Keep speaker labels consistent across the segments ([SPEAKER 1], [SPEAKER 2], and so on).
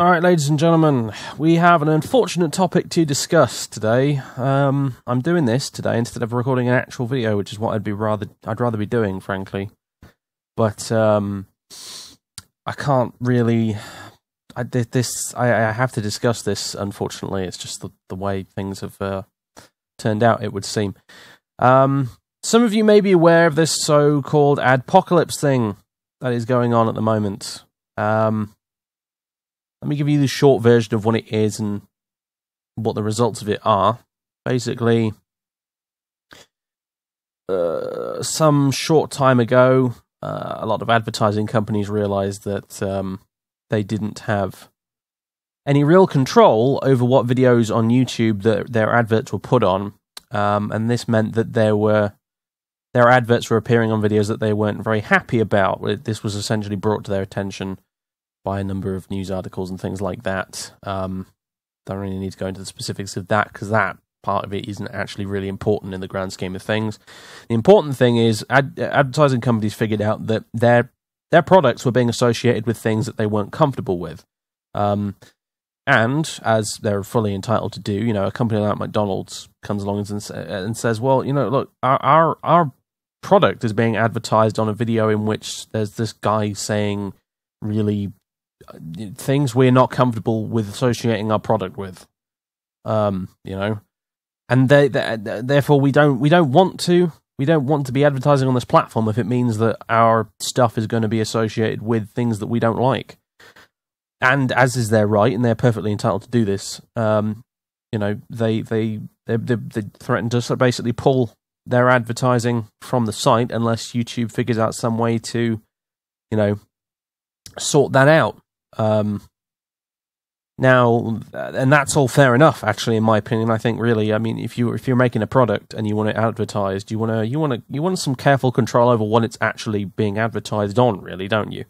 [SPEAKER 1] Alright, ladies and gentlemen, we have an unfortunate topic to discuss today. I'm doing this today instead of recording an actual video, which is what I'd rather be doing, frankly. But I can't really. I have to discuss this. Unfortunately, it's just the way things have turned out. It would seem. Some of you may be aware of this so-called adpocalypse thing that is going on at the moment. Let me give you the short version of what it is and what the results of it are. Basically, some short time ago, a lot of advertising companies realized that they didn't have any real control over what videos on YouTube that their adverts were put on, and this meant that their adverts were appearing on videos that they weren't very happy about. This was essentially brought to their attention by a number of news articles and things like that. Don't really need to go into the specifics of that, because that part of it isn't actually really important in the grand scheme of things. The important thing is advertising companies figured out that their products were being associated with things that they weren't comfortable with. And, as they're fully entitled to do, a company like McDonald's comes along and says, well, look, our product is being advertised on a video in which there's this guy saying really things we're not comfortable with associating our product with, and therefore we don't want to be advertising on this platform if it means that our stuff is going to be associated with things that we don't like. And as is their right, and they're perfectly entitled to do this, they threatened to basically pull their advertising from the site unless YouTube figures out some way to, sort that out. Now, and that's all fair enough, actually, in my opinion. I think, really, if you're making a product and you want it advertised, you want some careful control over what it's actually being advertised on, really, don't you?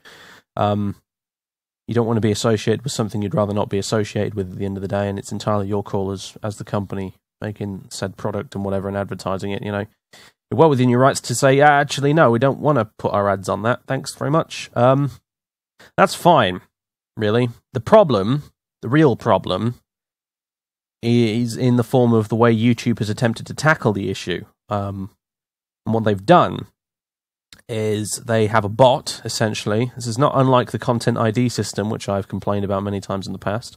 [SPEAKER 1] You don't want to be associated with something you'd rather not be associated with at the end of the day, and it's entirely your call as the company making said product and whatever and advertising it. You're well within your rights to say, actually, no, we don't want to put our ads on that. Thanks very much. That's fine, really. The real problem, is in the form of the way YouTube has attempted to tackle the issue. And what they've done is they have a bot, essentially. This is not unlike the Content ID system, which I've complained about many times in the past.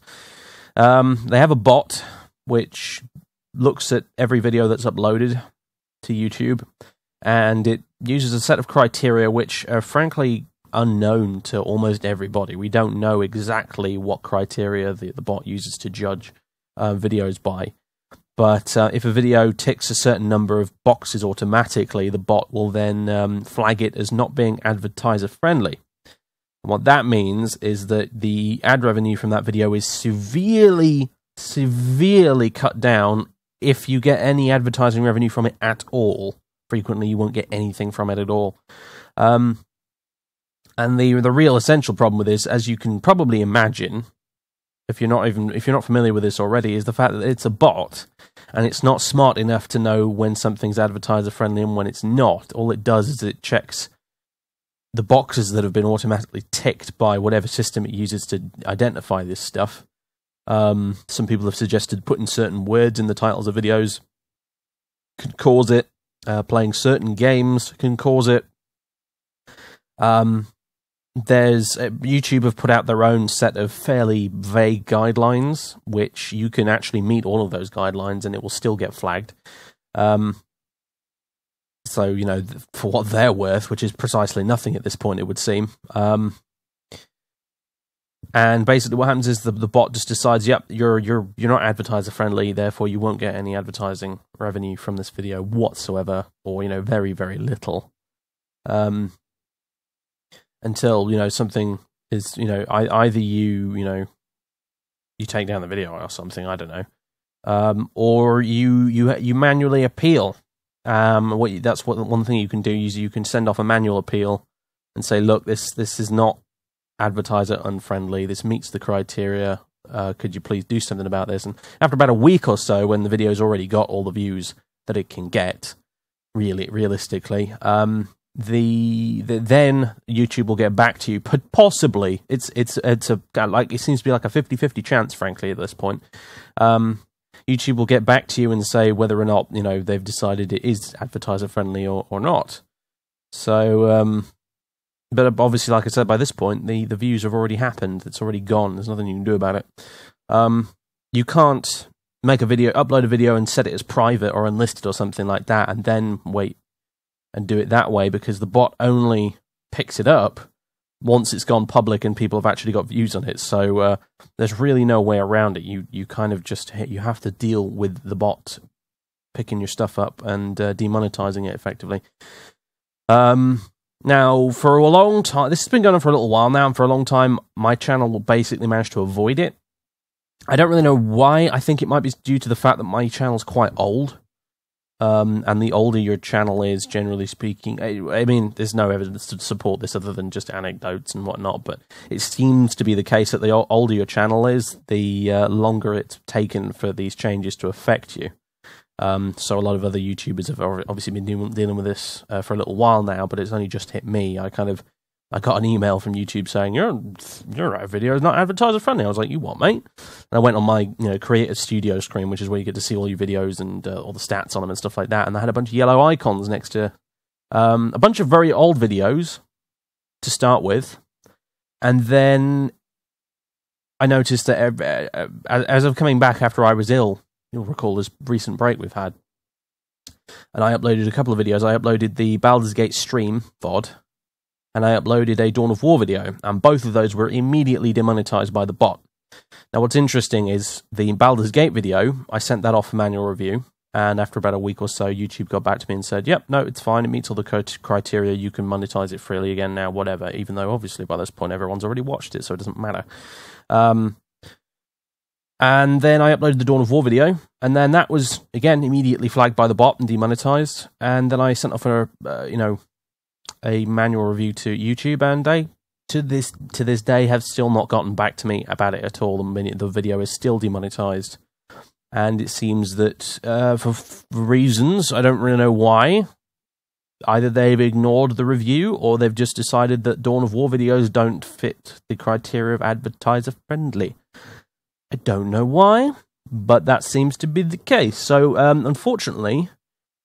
[SPEAKER 1] They have a bot which looks at every video that's uploaded to YouTube, and it uses a set of criteria which are frankly unknown to almost everybody. We don't know exactly what criteria the bot uses to judge videos by. But if a video ticks a certain number of boxes automatically, the bot will then flag it as not being advertiser-friendly. And what that means is that the ad revenue from that video is severely, severely cut down if you get any advertising revenue from it at all. Frequently, you won't get anything from it at all. And the real essential problem with this, as you can probably imagine, if you're not familiar with this already, is the fact that it's a bot, and it's not smart enough to know when something's advertiser friendly and when it's not. All it does is it checks the boxes that have been automatically ticked by whatever system it uses to identify this stuff. Some people have suggested putting certain words in the titles of videos could cause it. Playing certain games can cause it. YouTube have put out their own set of fairly vague guidelines, which you can actually meet all of those guidelines and it will still get flagged. So, for what they're worth, which is precisely nothing at this point, it would seem. And basically what happens is the bot just decides, yep, you're not advertiser friendly, therefore you won't get any advertising revenue from this video whatsoever, or, very, very little. Until, something is, either you take down the video or something, I don't know. Or you manually appeal. That's one thing you can do, is you can send off a manual appeal and say, look, this is not advertiser unfriendly, this meets the criteria, could you please do something about this? And after about a week or so, when the video's already got all the views that it can get, realistically, then YouTube will get back to you. Possibly, it's a like, it seems to be like a 50-50 chance, frankly, at this point. YouTube will get back to you and say whether or not, you know, they've decided it is advertiser friendly or not. So, but obviously, like I said, by this point, the views have already happened. It's already gone. There's nothing you can do about it. You can't make a video, upload a video and set it as private or unlisted or something like that, and then wait and do it that way, because the bot only picks it up once it's gone public and people have actually got views on it. So there's really no way around it. You kind of just, you have to deal with the bot picking your stuff up and demonetizing it effectively. Now, for a long time, this has been going on for a little while now, and for a long time, my channel will basically manage to avoid it. I don't really know why. I think it might be due to the fact that my channel's quite old. And the older your channel is, generally speaking, I mean, there's no evidence to support this other than just anecdotes and whatnot, but it seems to be the case that the older your channel is, the longer it's taken for these changes to affect you. So a lot of other YouTubers have obviously been dealing with this for a little while now, but it's only just hit me. I got an email from YouTube saying, your video is not advertiser friendly. I was like, you what, mate? And I went on my Creative Studio screen, which is where you get to see all your videos and all the stats on them and stuff like that. And I had a bunch of yellow icons next to a bunch of very old videos to start with. And then I noticed that as I'm coming back after I was ill, you'll recall this recent break we've had, and I uploaded a couple of videos. I uploaded the Baldur's Gate stream VOD, and I uploaded a Dawn of War video, and both of those were immediately demonetized by the bot. Now, what's interesting is the Baldur's Gate video, I sent that off for manual review, and after about a week or so, YouTube got back to me and said, yep, no, it's fine, it meets all the criteria, you can monetize it freely again now, whatever, even though obviously by this point everyone's already watched it, so it doesn't matter. And then I uploaded the Dawn of War video, and then that was, again, immediately flagged by the bot and demonetized, and then I sent off a manual review to YouTube, and they, to this day, have still not gotten back to me about it at all. The video is still demonetized, and it seems that for reasons, I don't really know why, either they've ignored the review, or they've just decided that Dawn of War videos don't fit the criteria of advertiser friendly. I don't know why, but that seems to be the case. So, unfortunately,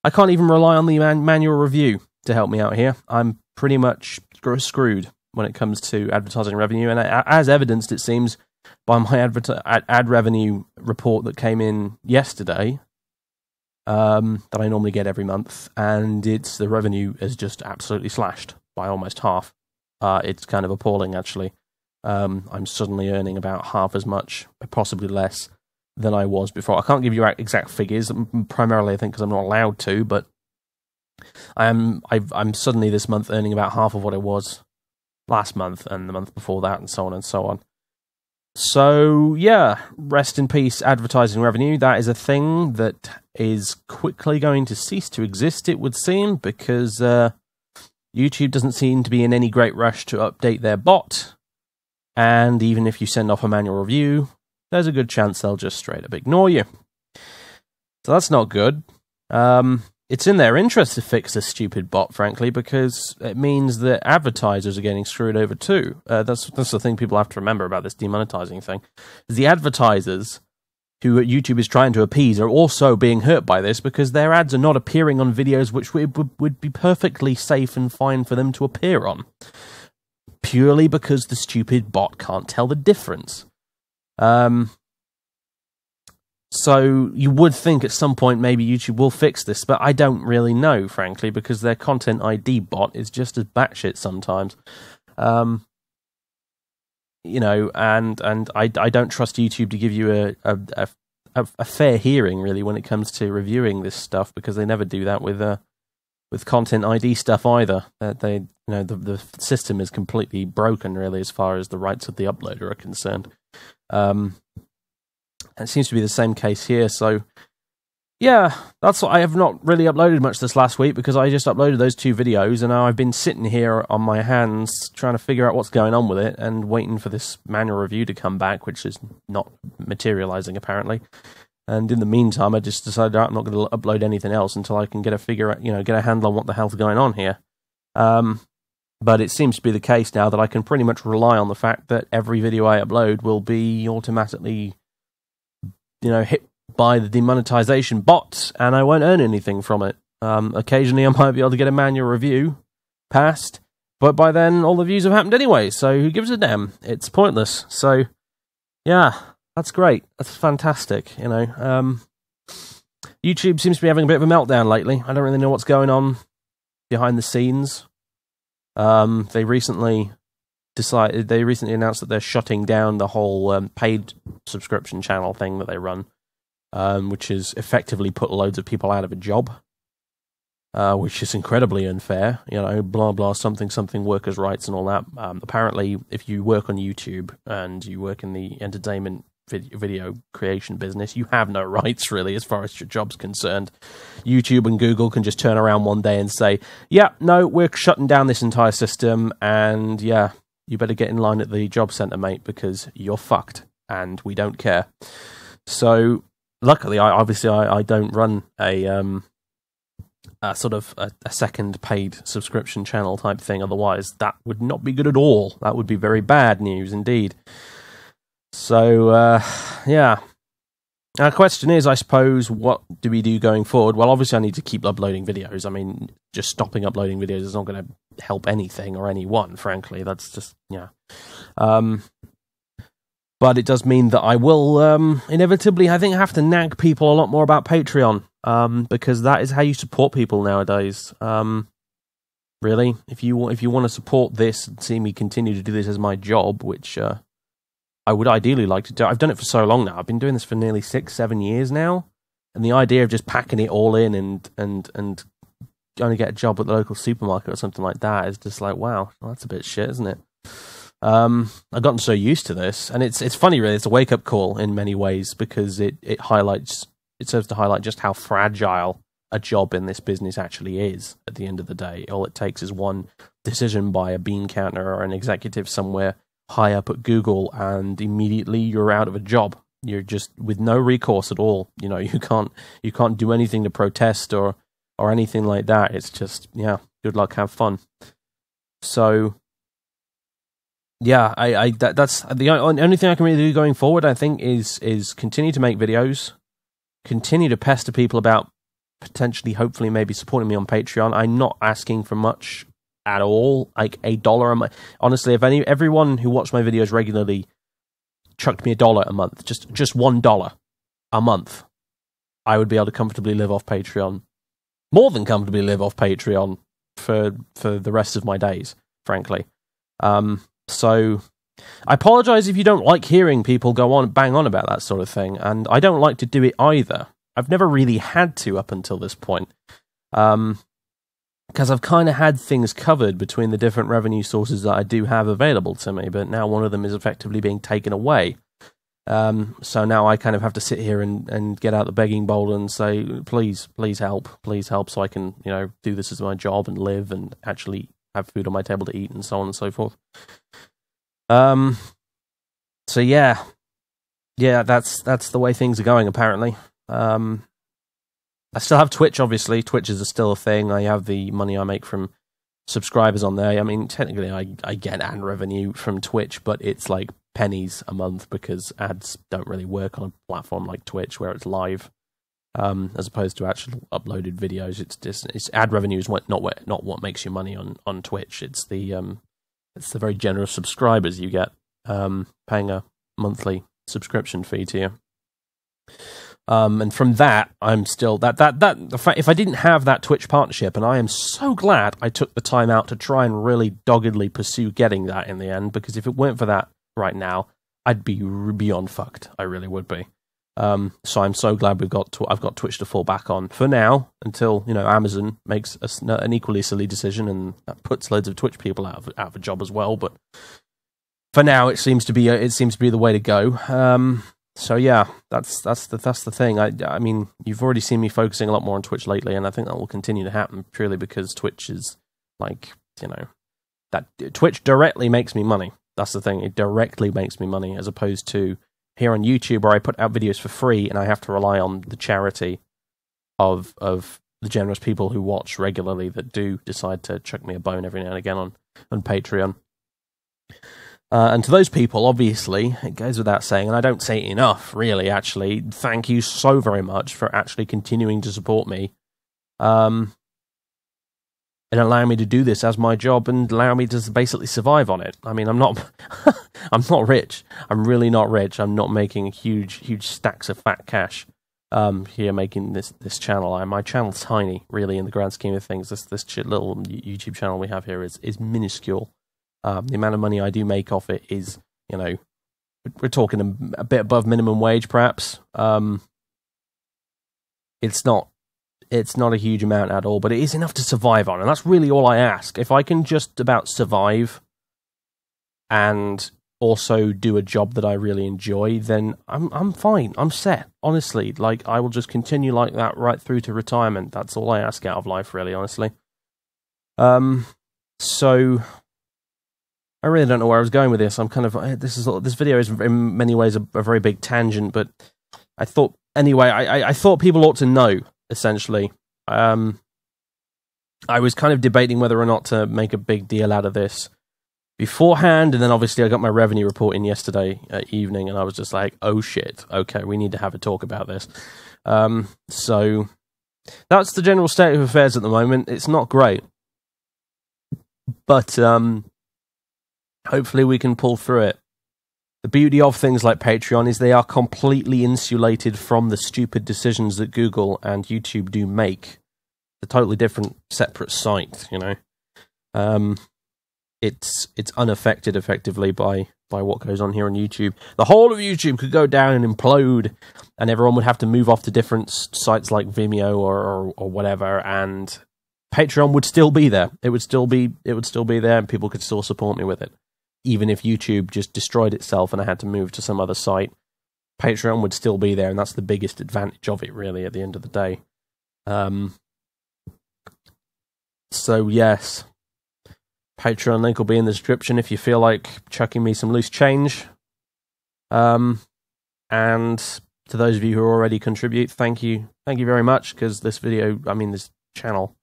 [SPEAKER 1] I can't even rely on the manual review to help me out here. I'm pretty much screwed when it comes to advertising revenue, and as evidenced, it seems, by my ad revenue report that came in yesterday, that I normally get every month, and the revenue is just absolutely slashed by almost half. It's kind of appalling, actually. I'm suddenly earning about half as much, possibly less, than I was before. I can't give you exact figures, primarily I think because I'm not allowed to, but I'm suddenly this month earning about half of what I was last month and the month before that, and so on and so on. So, yeah, rest in peace advertising revenue. That is a thing that is quickly going to cease to exist, it would seem, because YouTube doesn't seem to be in any great rush to update their bot. And even if you send off a manual review, there's a good chance they'll just straight up ignore you. So that's not good. It's in their interest to fix this stupid bot, frankly, because it means that advertisers are getting screwed over too. That's the thing people have to remember about this demonetizing thing. The advertisers who YouTube is trying to appease are also being hurt by this, because their ads are not appearing on videos which would be perfectly safe and fine for them to appear on, purely because the stupid bot can't tell the difference. So you would think at some point maybe YouTube will fix this, but I don't really know, frankly, because their Content ID bot is just as batshit sometimes. And I don't trust YouTube to give you a fair hearing, really, when it comes to reviewing this stuff, because they never do that with Content ID stuff either. The system is completely broken, really, as far as the rights of the uploader are concerned. It seems to be the same case here, so yeah, that's what I have not really uploaded much this last week, because I just uploaded those 2 videos, and now I've been sitting here on my hands trying to figure out what's going on with it, and waiting for this manual review to come back, which is not materializing apparently. And in the meantime, I just decided I'm not going to upload anything else until I can get a handle on what the hell's going on here. But it seems to be the case now that I can pretty much rely on the fact that every video I upload will be automatically, hit by the demonetization bots, and I won't earn anything from it. Occasionally I might be able to get a manual review passed, but by then all the views have happened anyway, so who gives a damn? It's pointless. So, yeah, that's great. That's fantastic, YouTube seems to be having a bit of a meltdown lately. I don't really know what's going on behind the scenes. They recently announced that they're shutting down the whole paid subscription channel thing that they run, which has effectively put loads of people out of a job, which is incredibly unfair. Blah blah something workers' rights and all that. Apparently, if you work on YouTube and you work in the entertainment video creation business, you have no rights really as far as your job's concerned. YouTube and Google can just turn around one day and say, yeah, no, we're shutting down this entire system, and yeah, you better get in line at the job center, mate, because you're fucked and we don't care. So luckily I don't run a sort of a second paid subscription channel type thing. Otherwise that would not be good at all. That would be very bad news indeed. So, yeah. Our question is, I suppose, what do we do going forward? Well, obviously I need to keep uploading videos. I mean, just stopping uploading videos is not going to help anything or anyone, frankly. That's just, yeah. But it does mean that I will, inevitably, I think, have to nag people a lot more about Patreon, because that is how you support people nowadays. Really, if you want to support this and see me continue to do this as my job, which, I would ideally like to do. I've done it for so long now. I've been doing this for nearly 6-7 years now, and the idea of just packing it all in and going to get a job at the local supermarket or something like that is just like, wow, well, that's a bit shit, isn't it? I've gotten so used to this, and it's funny, really. It's a wake up call in many ways, because it serves to highlight just how fragile a job in this business actually is. At the end of the day, all it takes is one decision by a bean counter or an executive somewhere high up at Google, and immediately you're out of a job. You're just with no recourse at all. You can't do anything to protest or anything like that. It's just, yeah, good luck, have fun. So, yeah, that's the only thing I can really do going forward, I think, is continue to make videos, continue to pester people about potentially, hopefully, maybe supporting me on Patreon. I'm not asking for much at all, like $1 a month. Honestly, if everyone who watched my videos regularly chucked me $1 a month, just $1 a month, I would be able to comfortably live off Patreon, more than comfortably live off Patreon for the rest of my days, frankly. So I apologize if you don't like hearing people bang on about that sort of thing, and I don't like to do it either. I've never really had to up until this point. Because I've kind of had things covered between the different revenue sources that I do have available to me, but now one of them is effectively being taken away. So now I kind of have to sit here and get out the begging bowl and say, please help, so I can, do this as my job and live and actually have food on my table to eat and so on and so forth. So yeah, that's the way things are going, apparently. I still have Twitch, obviously. Twitch is still a thing. I have the money I make from subscribers on there. I mean, technically, I get ad revenue from Twitch, but it's like pennies a month, because ads don't really work on a platform like Twitch where it's live, as opposed to actual uploaded videos. It's ad revenue is not what makes you money on Twitch. It's the very generous subscribers you get, paying a monthly subscription fee to you. And from that, I'm still the fact, if I didn't have that Twitch partnership, and I am so glad I took the time out to try and really doggedly pursue getting that in the end, because if it weren't for that right now, I'd be beyond fucked. I really would be. So I'm so glad I've got Twitch to fall back on for now, until Amazon makes an equally silly decision and that puts loads of Twitch people out of a job as well. But for now, it seems to be the way to go. So yeah, that's the thing. I mean, you've already seen me focusing a lot more on Twitch lately, and I think that will continue to happen purely because Twitch is like, that Twitch directly makes me money. That's the thing. It directly makes me money, as opposed to here on YouTube, where I put out videos for free and I have to rely on the charity of the generous people who watch regularly that do decide to chuck me a bone every now and again on Patreon. And to those people, obviously, it goes without saying, and I don't say it enough, really, actually, thank you so very much for actually continuing to support me, and allowing me to do this as my job and allow me to basically survive on it. I mean, I'm not I'm not rich. I'm really not rich. I'm not making huge stacks of fat cash here making this channel. My channel's tiny, really, in the grand scheme of things. This little YouTube channel we have here is minuscule. The amount of money I do make off it is, we're talking a bit above minimum wage, perhaps. It's not a huge amount at all, but it is enough to survive on, and that's really all I ask. If I can just about survive and also do a job that I really enjoy, then I'm fine. I'm set. Honestly, I will just continue like that right through to retirement. That's all I ask out of life, really, honestly. So I really don't know where I was going with this. I'm kind of this video is in many ways a very big tangent, but I thought anyway. I thought people ought to know. Essentially, I was kind of debating whether or not to make a big deal out of this beforehand, and then obviously I got my revenue report in yesterday evening, and I was just like, oh shit, okay, we need to have a talk about this. So that's the general state of affairs at the moment. It's not great, but hopefully we can pull through it. The beauty of things like Patreon is they are completely insulated from the stupid decisions that Google and YouTube do make. It's a totally different, separate site, It's unaffected, effectively, by what goes on here on YouTube. The whole of YouTube could go down and implode, and everyone would have to move off to different sites like Vimeo or whatever, and Patreon would still be there. It would still be there, and people could still support me with it. Even if YouTube just destroyed itself and I had to move to some other site, Patreon would still be there, and that's the biggest advantage of it, really, at the end of the day. So, yes, Patreon link will be in the description if you feel like chucking me some loose change. And to those of you who already contribute, thank you very much, because this channel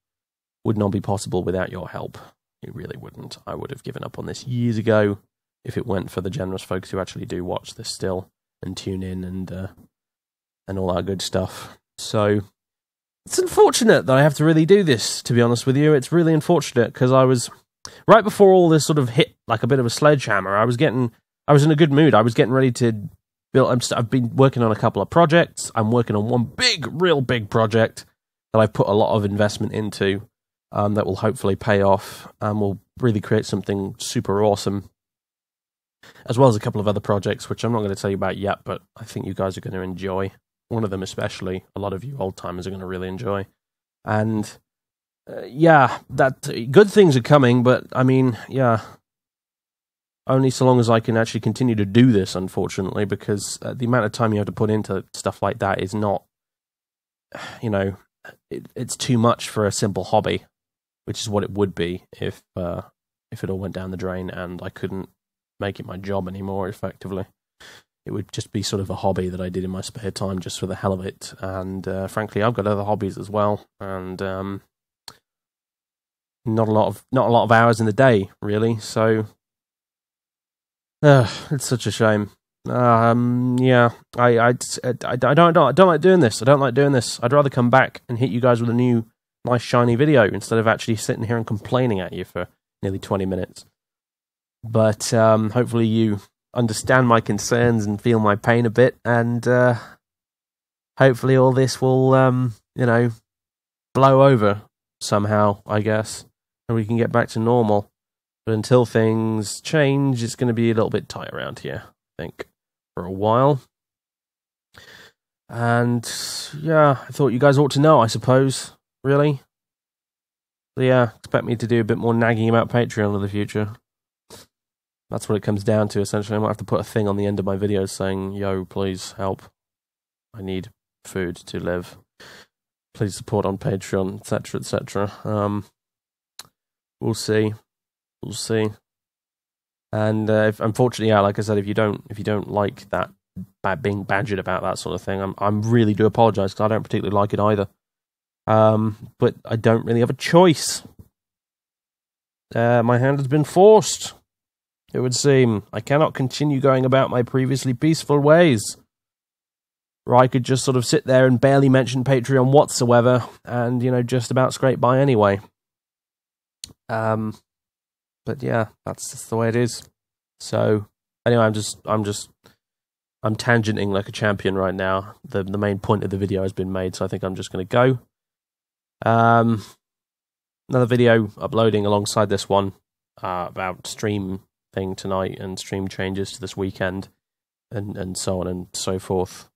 [SPEAKER 1] would not be possible without your help. It really wouldn't. I would have given up on this years ago if it weren't for the generous folks who actually do watch this still and tune in and all that good stuff. So it's unfortunate that I have to really do this, to be honest with you. It's really unfortunate, because I was right before all this sort of hit like a bit of a sledgehammer. I was in a good mood. I was getting ready to build. I've been working on a couple of projects. I'm working on one real big project that I've put a lot of investment into. That will hopefully pay off and will really create something super awesome, as well as a couple of other projects, which I'm not going to tell you about yet, but I think you guys are going to enjoy. One of them especially, a lot of you old-timers are going to really enjoy. And, good things are coming, but, only so long as I can actually continue to do this, unfortunately, because the amount of time you have to put into stuff like that is not, it's too much for a simple hobby. Which is what it would be if it all went down the drain and I couldn't make it my job anymore, effectively. It would just be sort of a hobby that I did in my spare time just for the hell of it. And frankly, I've got other hobbies as well, and not a lot of hours in the day, really. So it's such a shame. I don't like doing this. I don't like doing this. I'd rather come back and hit you guys with a new nice shiny video instead of actually sitting here and complaining at you for nearly 20 minutes. But hopefully you understand my concerns and feel my pain a bit, and hopefully all this will blow over somehow, I guess, and we can get back to normal. But until things change, it's going to be a little bit tight around here, I think, for a while. And yeah, I thought you guys ought to know, I suppose. Really? So yeah, expect me to do a bit more nagging about Patreon in the future. That's what it comes down to, essentially. I might have to put a thing on the end of my videos saying, yo, please help. I need food to live. Please support on Patreon, etc., etc. We'll see. We'll see. And unfortunately, yeah, like I said, if you don't like that, being badgered about that sort of thing, I'm really do apologise, because I don't particularly like it either. But I don't really have a choice. My hand has been forced, it would seem. I cannot continue going about my previously peaceful ways, where I could just sort of sit there and barely mention Patreon whatsoever, and, you know, just about scrape by anyway. But yeah, that's just the way it is. So, anyway, I'm tangenting like a champion right now. The main point of the video has been made, so I think I'm just going to go. Another video uploading alongside this one about stream thing tonight and stream changes to this weekend and so on and so forth.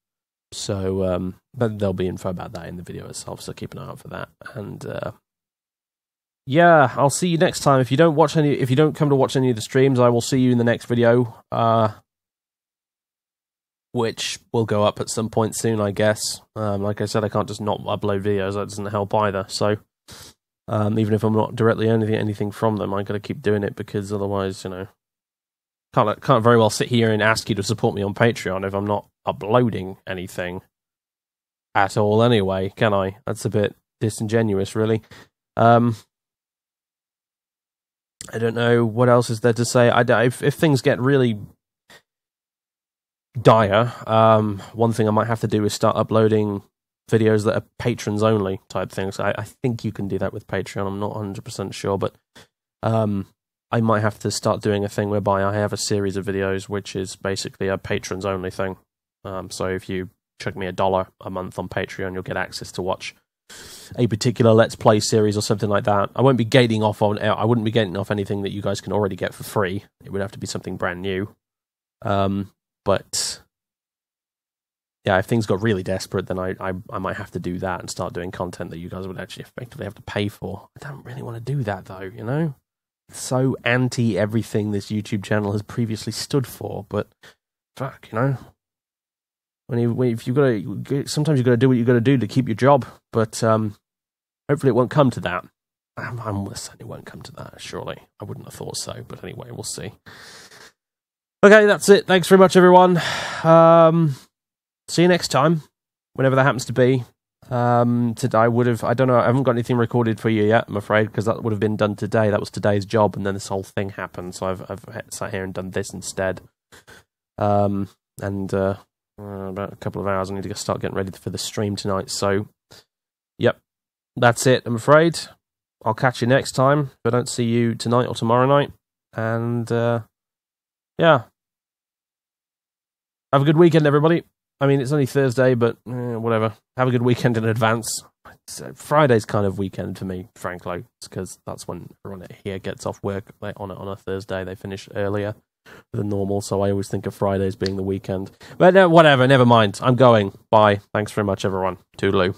[SPEAKER 1] So, but there'll be info about that in the video itself, so keep an eye out for that. And yeah, I'll see you next time. If you don't come to watch any of the streams, I will see you in the next video, which will go up at some point soon, I guess. Like I said, I can't just not upload videos. That doesn't help either. So, even if I'm not directly earning anything from them, I got to keep doing it, because otherwise, you know, can't very well sit here and ask you to support me on Patreon if I'm not uploading anything at all anyway, can I? That's a bit disingenuous, really. I don't know what else is there to say. If things get really dire, one thing I might have to do is start uploading videos that are patrons only type things. I think you can do that with Patreon. I'm not 100% sure, but I might have to start doing a thing whereby I have a series of videos which is basically a patrons only thing. So if you chuck me $1 a month on Patreon, you'll get access to watch a particular Let's Play series or something like that. I wouldn't be gating off anything that you guys can already get for free. It would have to be something brand new. But yeah, if things got really desperate, then I might have to do that and start doing content that you guys would actually effectively have to pay for. I don't really want to do that, though, you know? It's so anti everything this YouTube channel has previously stood for, but fuck, you know? If you've got to, sometimes you've got to do what you've got to do to keep your job, but hopefully it won't come to that. I'm almost certain it won't come to that, surely. I wouldn't have thought so, but anyway, we'll see. Okay, that's it. Thanks very much, everyone. See you next time, whenever that happens to be. Today I don't know, I haven't got anything recorded for you yet, I'm afraid, because that would have been done today. That was today's job, and then this whole thing happened, so I've sat here and done this instead. About a couple of hours, I need to start getting ready for the stream tonight, so, yep, that's it, I'm afraid. I'll catch you next time, if I don't see you tonight or tomorrow night, and, yeah. Have a good weekend, everybody. I mean, it's only Thursday, but whatever. Have a good weekend in advance. Friday's kind of weekend for me, frankly. It's because that's when everyone here gets off work on a Thursday. They finish earlier than normal, so I always think of Fridays being the weekend. But whatever, never mind. I'm going. Bye. Thanks very much, everyone. Toodaloo.